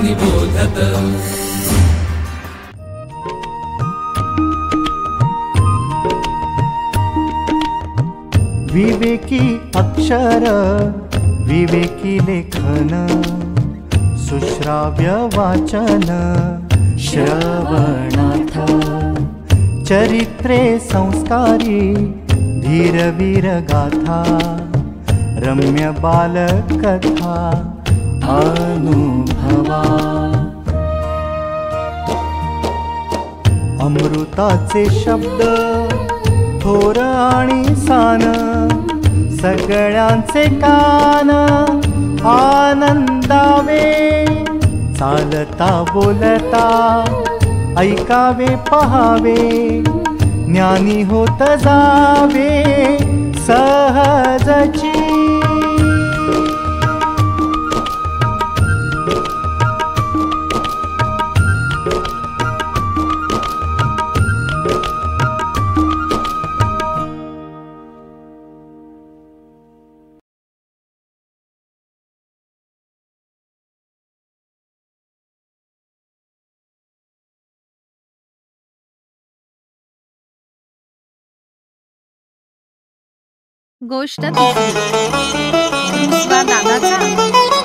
निबोधत। विवेकी अक्षर विवेकी लेखन सुश्राव्य वाचन श्रवणार्थ चरित्रे संस्कारी धीरवीर गाथा रम्य बालकथा अनुभवा अमृताचे शब्द थोर आणि सान सगळ्यांचे कान आनंदावे चालता बोलता ऐकावे पहावे ज्ञानी होत जावे सहजची। गोष्ट दुसरा दादाचा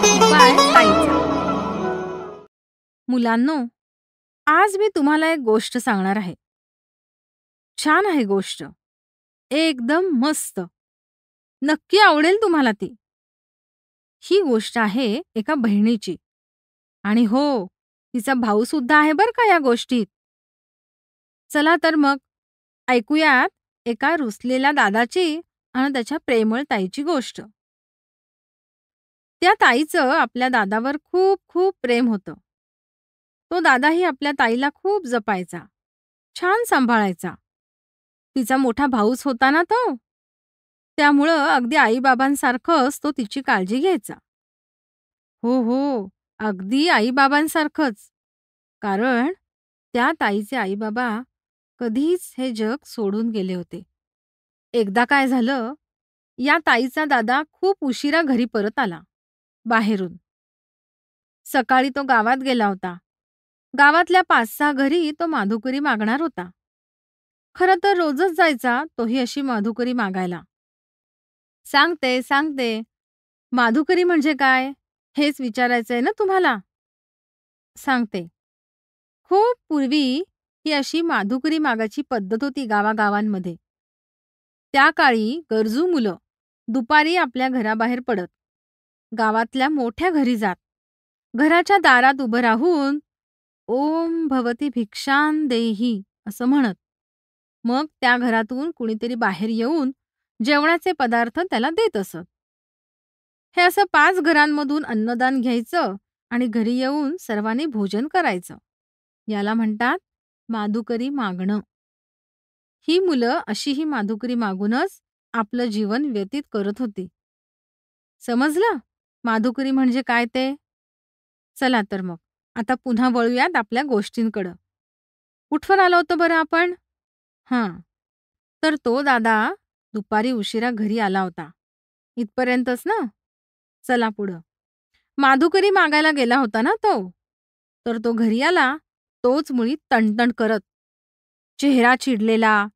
उपाय ताईचा। मुलांनो, आज मी तुम्हाला एक गोष्ट सांगणार आहे। छान आहे गोष्ट, एकदम मस्त, नक्की आवडेल तुम्हाला ती। ही गोष्ट आहे एका बहिणीची आणि हो, तिचा भाऊ सुद्धा आहे बरं का या गोष्टीत। चला तर मग ऐकूयात एका रुसलेल्या दादाची आणि त्याच्या प्रेमळ ताईची गोष्ट। त्या ताईचं आपल्या दादावर खूप खूप प्रेम होतं। तो दादाही आपल्या ताईला खूप जपायचा, छान सांभाळायचा। तिचा मोठा भाऊच होता ना तो, त्यामुळं अगदी आईबाबांसारखंच तो तिची काळजी घ्यायचा। हो हो, अगदी आईबाबांसारखंच, कारण त्या ताईचे आईबाबा कधीच हे जग सोडून गेले होते। एकदा काय झालं, या ताईचा दादा खूप उशिरा घरी परत आला बाहेरून। सकाळी तो गावात गेला होता। गावातल्या 5-6 घरी तो माधुकरी मागणार होता। खरं तर रोजच जायचा तोही अशी माधुकरी मागायला। सांगते सांगते, माधुकरी म्हणजे काय हेच विचारायचंय ना तुम्हाला? सांगते। खूप पूर्वी ही अशी माधुकरी मागायची पद्धत होती गावागावांमध्ये। त्या काळी गरजू मुलं दुपारी आपल्या घराबाहेर पडत, गावातल्या मोठ्या घरी जात, घराच्या दारात उभं राहून ओम भवती भिक्षां देही असं म्हणत, मग त्या घरातून कुणीतरी बाहेर येऊन जेवणाचे पदार्थ त्याला देत असत। हे असं 5 घरांमधून अन्नदान घ्यायचं आणि घरी येऊन सर्वांनी भोजन करायचं। याला म्हणतात माधुकरी मागणं। ही मुलं अशी ही माधुकरी मागूनच आपलं जीवन व्यतीत करत होती। समजलं माधुकरी म्हणजे काय ते? चला तर मग आता पुन्हा वळूयात आपल्या गोष्टींकडं। कुठवर आलो होतो बरं आपण? तर तो दादा दुपारी उशिरा घरी आला होता, इथपर्यंतच ना? चला पुढं। माधुकरी मागायला गेला होता ना तो, तर तो घरी आला तोच मुळी तणतण करत, चेहरा चिडलेला,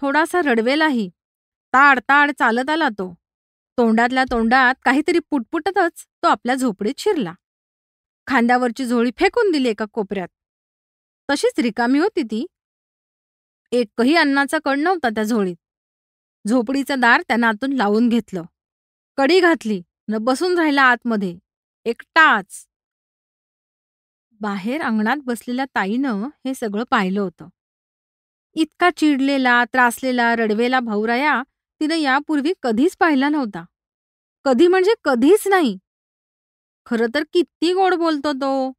थोडासा रडवेलाही, ताड ताड चालत आला तो। तोंडातल्या तोंडात काहीतरी पुटपुटतच तो आपल्या झोपडीत शिरला। खांद्यावरची झोळी फेकून दिली एका कोपऱ्यात, तशीच रिकामी होती ती। एकही अन्नाचा कण नव्हता त्या झोळीत। झोपडीचं दार त्यानं आतून लावून घेतलं, कडी घातली न बसून राहिला आतमध्ये एकटाच। बाहेर अंगणात बसलेल्या ताईनं हे सगळं पाहिलं होतं। इतका चिडलेला, त्रासलेला, रडवेला भाऊराया तिनं यापूर्वी कधीच पाहिला नव्हता। कधी म्हणजे कधीच नाही। खरं तर किती गोड बोलतो तो,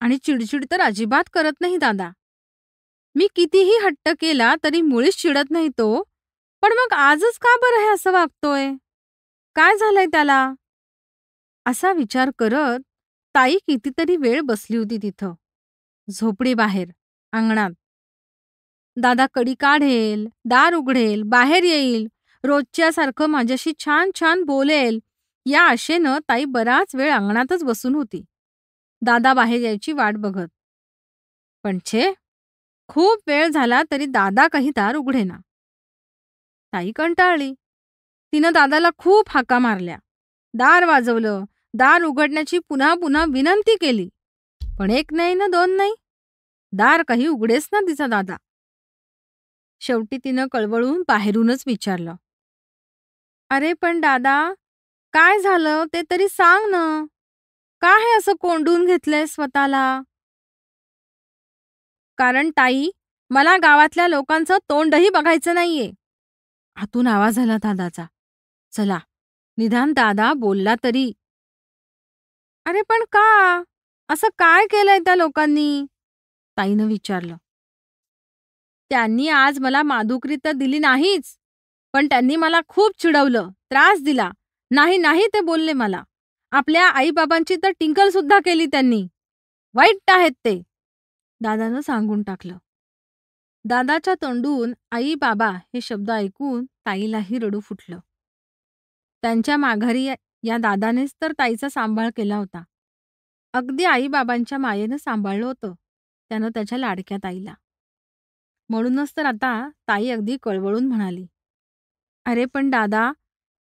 आणि चिडचिड तर अजिबात करत नाही दादा। मी कितीही हट्ट केला तरी मुळीच चिडत नाही तो, पण मग आजच का बरं हे असं वागतोय? काय झालंय त्याला? असा विचार करत ताई कितीतरी वेळ बसली होती तिथं, झोपडी बाहेर अंगणात। दादा कडी काढेल, दार उघडेल, बाहेर येईल, रोजच्यासारखं माझ्याशी छान छान बोलेल, या आशेनं ताई बराच वेळ अंगणातच बसून होती। दादा बाहेर यायची वाट बघत. पण छे, खूप वेळ झाला तरी दादा काही दार उघडेना. ताई कंटाळली. तिनं दादाला खूप हाका मारल्या, दार वाजवलं, दार उघडण्याची पुन्हा पुन्हा विनंती केली. पण एक नाही ना दोन नाही, दार काही उघडेच ना तिचा दादा. शेवटी तिनं कळवळून बाहेरूनच विचारलं, अरे पण दादा, काय झालं ते तरी सांग ना. का हे असं कोंडून घेतलंय स्वतःला? कारण ताई, मला गावातल्या लोकांचं तोंडही बघायचं नाहीये. आतून आवाज आला दादाचा. चला, निदान दादा बोलला तरी. अरे पण का? असं काय केलंय त्या लोकांनी? ताईनं विचारलं. त्यांनी आज मला माधुकरी तर दिली नाहीच, पण त्यांनी मला खूप चिडवलं, त्रास दिला. नाही नाही ते बोलले मला. आपल्या आईबाबांची तर टिंकल सुद्धा केली त्यांनी. वाईट आहेत ते, दादानं सांगून टाकलं. दादाच्या तोंडून आई बाबा हे शब्द ऐकून ताईलाही रडू फुटलं. त्यांच्या माघारी या दादानेच तर ताईचा सांभाळ केला होता. अगदी आईबाबांच्या मायेनं सांभाळलं होतं त्यानं त्याच्या लाडक्या ताईला. म्हणूनच तर आता ताई अगदी कळवळून म्हणाली, अरे पण दादा,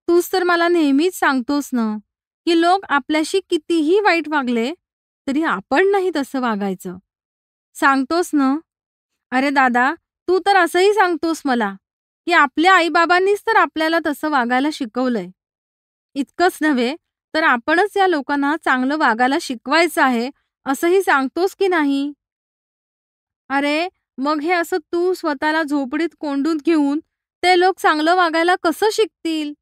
तूच तर मला नेहमीच सांगतोस ना की लोक आपल्याशी कितीही वाईट वागले तरी आपण नाही तसं वागायचं. सांगतोस ना. अरे दादा, तू तर असंही सांगतोस मला की आपल्या आईबाबांनीच तर आपल्याला तसं वागायला शिकवलंय. इतकंच नव्हे तर आपणच या लोकांना चांगलं वागायला शिकवायचं आहे असंही सांगतोस की नाही? अरे मग हे असं तू स्वतःला झोपडीत कोंडून घेऊन ते लोक चांगलं वागायला कसं शिकतील?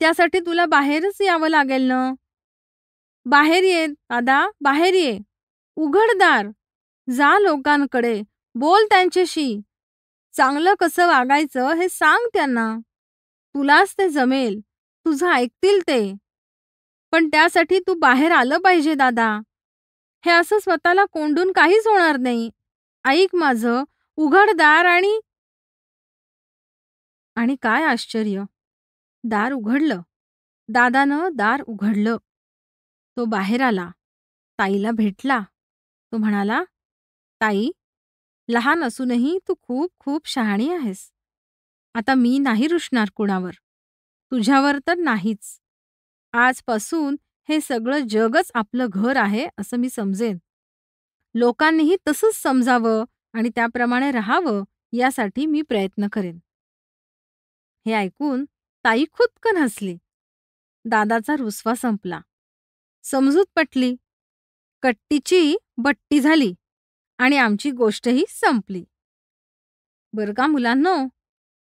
त्यासाठी तुला बाहेरच यावं लागेल ना. बाहेर ये दादा, बाहेर ये. उघड दार. जा लोकांकडे, बोल त्यांच्याशी. चांगलं कसं वागायचं हे सांग त्यांना. तुलाच ते जमेल, तुझं ऐकतील ते. पण त्यासाठी तू बाहेर आलं पाहिजे दादा. हे असं स्वतःला कोंडून काहीच होणार नाही. ऐक माझं, उघड दार आणि काय आश्चर्य, दार उघडलं. दादानं दार उघडलं. तो बाहेर आला, ताईला भेटला. तो म्हणाला, ताई, लहान असूनही तू खूप खूप शहाणी आहेस. आता मी नाही रुसणार कुणावर, तुझ्यावर तर नाहीच. आजपासून हे सगळं जगच आपलं घर आहे असं मी समजेन. लोकांनीही तसंच समजावं आणि त्याप्रमाणे राहावं यासाठी मी प्रयत्न करेन. हे ऐकून ताई खुदकन हसली. दादाचा रुसवा संपला. समजूत पटली. कट्टीची बट्टी झाली आणि आमची गोष्टही संपली. बरं का मुलांनो,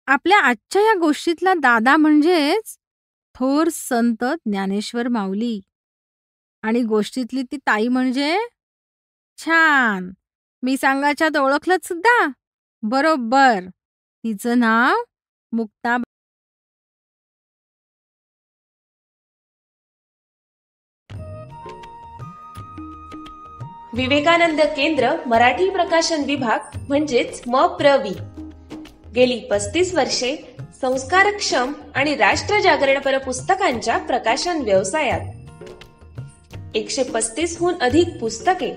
आपल्या आजच्या या गोष्टीतला दादा म्हणजेच थोर संत ज्ञानेश्वर माऊली. आणि गोष्टीतली ती ताई म्हणजे छान, मी सांगायच्यात ओळखलंच सुद्धा. बरोबर, तिचं नाव मुक्ता. विवेकानंद केंद्र मराठी प्रकाशन विभाग म्हणजेच MPRV गेली 35 वर्षे संस्कारक्षम आणि राष्ट्रजागरणपर पुस्तकांच्या प्रकाशन व्यवसायात. 135 हून अधिक पुस्तके,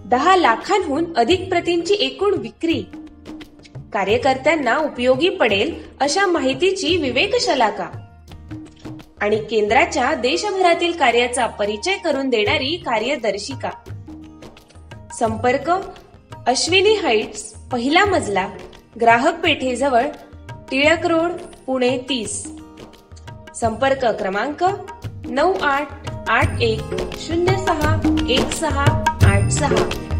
10 लाखांहून अधिक प्रतींची एकूण विक्री. कार्यकर्त्यांना उपयोगी पडेल अशा माहितीची विवेकशलाका आणि केंद्राच्या देशभरातील कार्याचा परिचय करून देणारी कार्यदर्शिका. संपर्क अश्विनी हाईट्स, पहिला मजला, ग्राहक पेठेजवळ, टिळक रोड, पुणे 30. संपर्क क्रमांक 9881061686.